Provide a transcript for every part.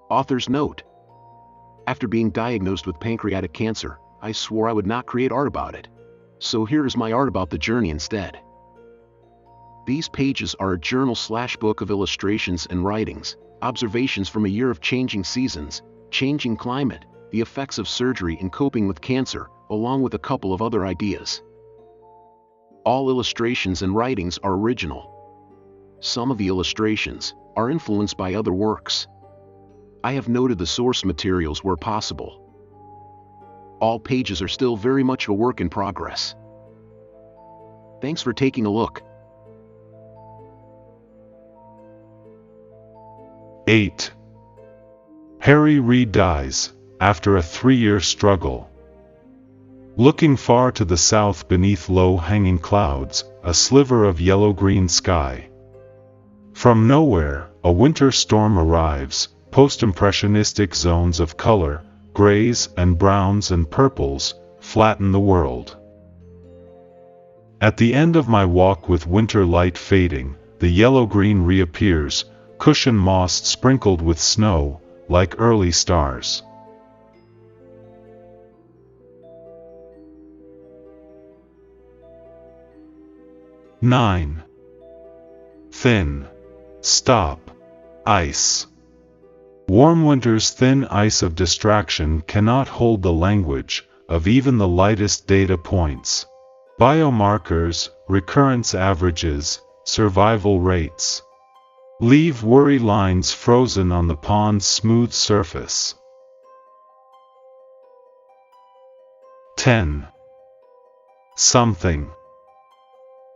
Author's note: after being diagnosed with pancreatic cancer, I swore I would not create art about it. So here is my art about the journey instead. These pages are a journal/book of illustrations and writings, observations from a year of changing seasons, changing climate, the effects of surgery in coping with cancer, along with a couple of other ideas. All illustrations and writings are original. Some of the illustrations are influenced by other works. I have noted the source materials where possible. All pages are still very much a work in progress. Thanks for taking a look. 8. Harry Reid dies, after a 3-year struggle. Looking far to the south beneath low-hanging clouds, a sliver of yellow-green sky. From nowhere, a winter storm arrives, post-impressionistic zones of color, grays and browns and purples, flatten the world. At the end of my walk with winter light fading, the yellow-green reappears, cushion moss sprinkled with snow, like early stars. Nine. Thin. Stop. Ice. Warm winter's thin ice of distraction cannot hold the language of even the lightest data points. Biomarkers, recurrence averages, survival rates. Leave worry lines frozen on the pond's smooth surface. 10. Something.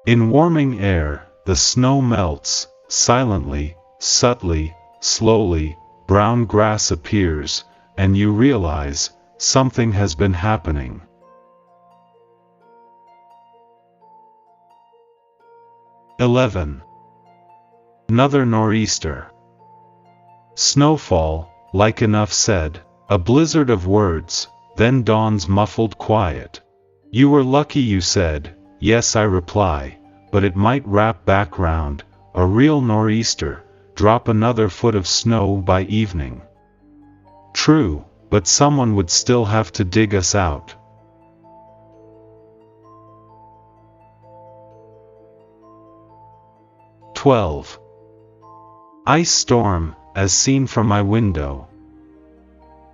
In warming air, the snow melts, silently, subtly, slowly, brown grass appears, and you realize something has been happening. 11. Another nor'easter. Snowfall, like enough said, a blizzard of words, then dawn's muffled quiet. You were lucky, you said. Yes, I reply, but it might wrap back round, a real nor'easter, drop another foot of snow by evening. True, but someone would still have to dig us out. 12. Ice storm, as seen from my window.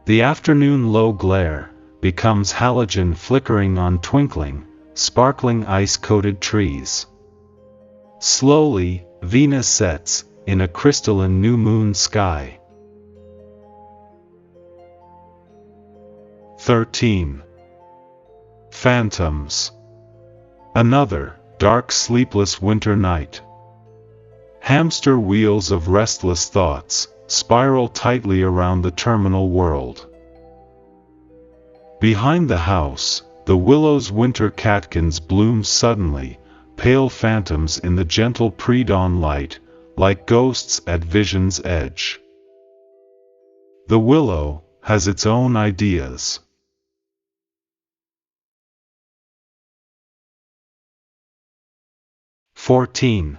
The afternoon low glare becomes halogen flickering on twinkling, sparkling ice-coated trees. Slowly, Venus sets in a crystalline new moon sky. 13. Phantoms. Another dark sleepless winter night. Hamster wheels of restless thoughts spiral tightly around the terminal world. Behind the house, the willow's winter catkins bloom suddenly, pale phantoms in the gentle pre-dawn light, like ghosts at vision's edge. The willow has its own ideas. 14.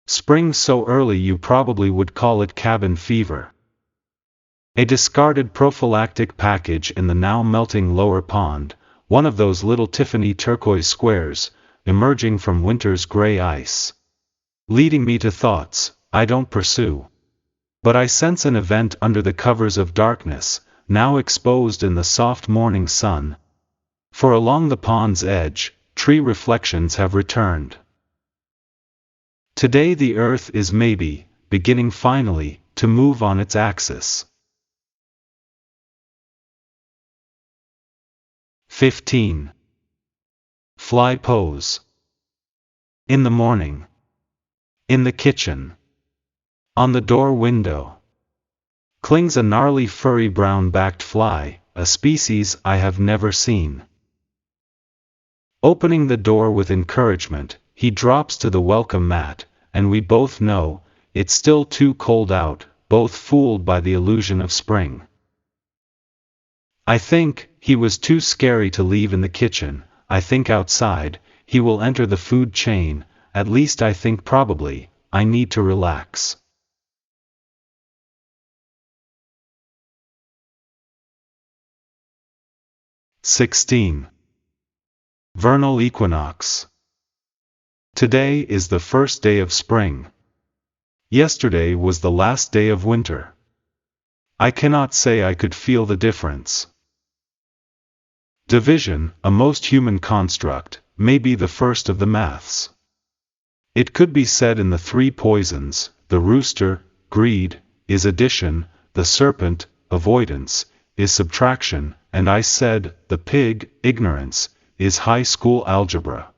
Spring so early you probably would call it cabin fever. A discarded prophylactic package in the now melting lower pond, one of those little Tiffany turquoise squares, emerging from winter's gray ice. Leading me to thoughts I don't pursue. But I sense an event under the covers of darkness, now exposed in the soft morning sun. For along the pond's edge, tree reflections have returned. Today the earth is maybe beginning finally to move on its axis. 15. Fly pose. In the morning. In the kitchen. On the door window. Clings a gnarly furry brown-backed fly, a species I have never seen. Opening the door with encouragement, he drops to the welcome mat, and we both know it's still too cold out, both fooled by the illusion of spring. I think he was too scary to leave in the kitchen. I think outside he will enter the food chain. At least I think probably I need to relax. 16. Vernal equinox. Today is the first day of spring. Yesterday was the last day of winter. I cannot say I could feel the difference. Division, a most human construct, may be the first of the maths. It could be said in the three poisons: the rooster, greed, is addition; the serpent, avoidance, is subtraction; and I said, the pig, ignorance, is high school algebra.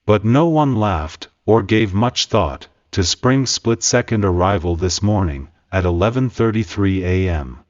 But no one laughed, or gave much thought, to Spring's split-second arrival this morning, at 11:33 a.m.